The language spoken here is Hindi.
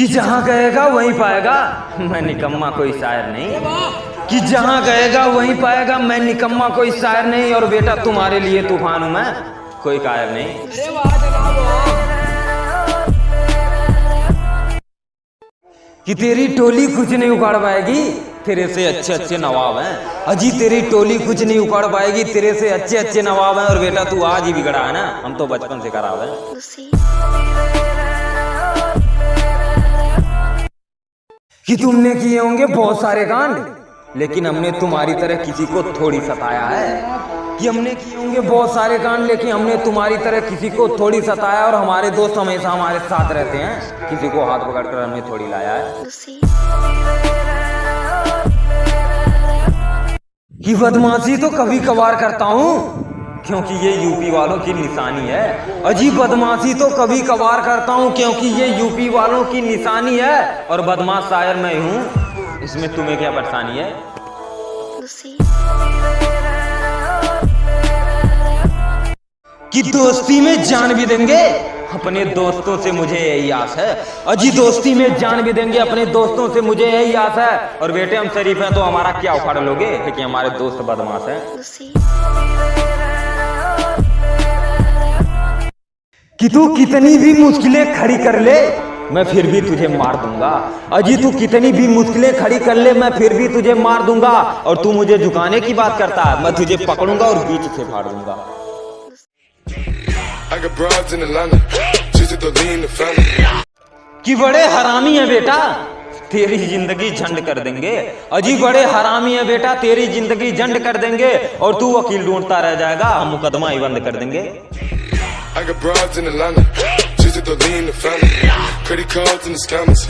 कि जहाँ गएगा वहीं पाएगा, मैं निकम्मा कोई शायर नहीं। कि जहाँ गएगा वहीं पाएगा, मैं निकम्मा कोई शायर नहीं। और बेटा तुम्हारे लिए तूफान हूँ मैं, कोई कायर नहीं। कि तेरी टोली कुछ नहीं उखाड़ पाएगी, तेरे से अच्छे अच्छे नवाब हैं। अजी तेरी टोली कुछ नहीं उखाड़ पाएगी, तेरे से अच्छे अच्छे नवाब हैं। और बेटा तू आज ही बिगड़ा है ना, हम तो बचपन से खराब हैं। कि तुमने किए होंगे बहुत सारे कांड, लेकिन हमने तुम्हारी तरह किसी को थोड़ी सताया है। कि हमने किए होंगे बहुत सारे कांड, लेकिन हमने तुम्हारी तरह किसी को थोड़ी सताया। और हमारे दोस्त हमेशा हमारे साथ रहते हैं, किसी को हाथ पकड़कर हमने थोड़ी लाया है। कि बदमाशी तो कभी कभार करता हूँ, क्योंकि ये यूपी वालों की निशानी है। अजी बदमाशी तो कभी कभार करता हूँ, क्योंकि ये यूपी वालों की निशानी है। और बदमाश शायर मैं हूँ, इसमें तुम्हें क्या परेशानी है? कि दोस्ती में जान भी देंगे अपने दोस्तों से, मुझे यही आस है। अजी दोस्ती में जान भी देंगे अपने दोस्तों से, मुझे यही आस है। और बेटे हम शरीफ हैं तो हमारा क्या उखाड़ लोगे, क्योंकि हमारे दोस्त बदमाश हैं। कि तू कितनी भी मुश्किलें खड़ी कर ले, मैं फिर भी तुझे मार दूंगा। अजी तू कितनी भी मुश्किलें खड़ी कर ले, मैं फिर भी तुझे मार दूंगा। और तू मुझे झुकाने की बात करता है, मैं तुझे पकड़ूंगा और बीच से फाड़ दूंगा। कि बड़े हरामी है बेटा, तेरी जिंदगी झंड कर देंगे। अजी बड़े हरामी है बेटा, तेरी जिंदगी झंड कर देंगे। और तू वकील ढूंढता रह जाएगा, हम मुकदमा ही बंद कर देंगे। I got broads in Atlanta, just to lean the family, credit cards in the scammers.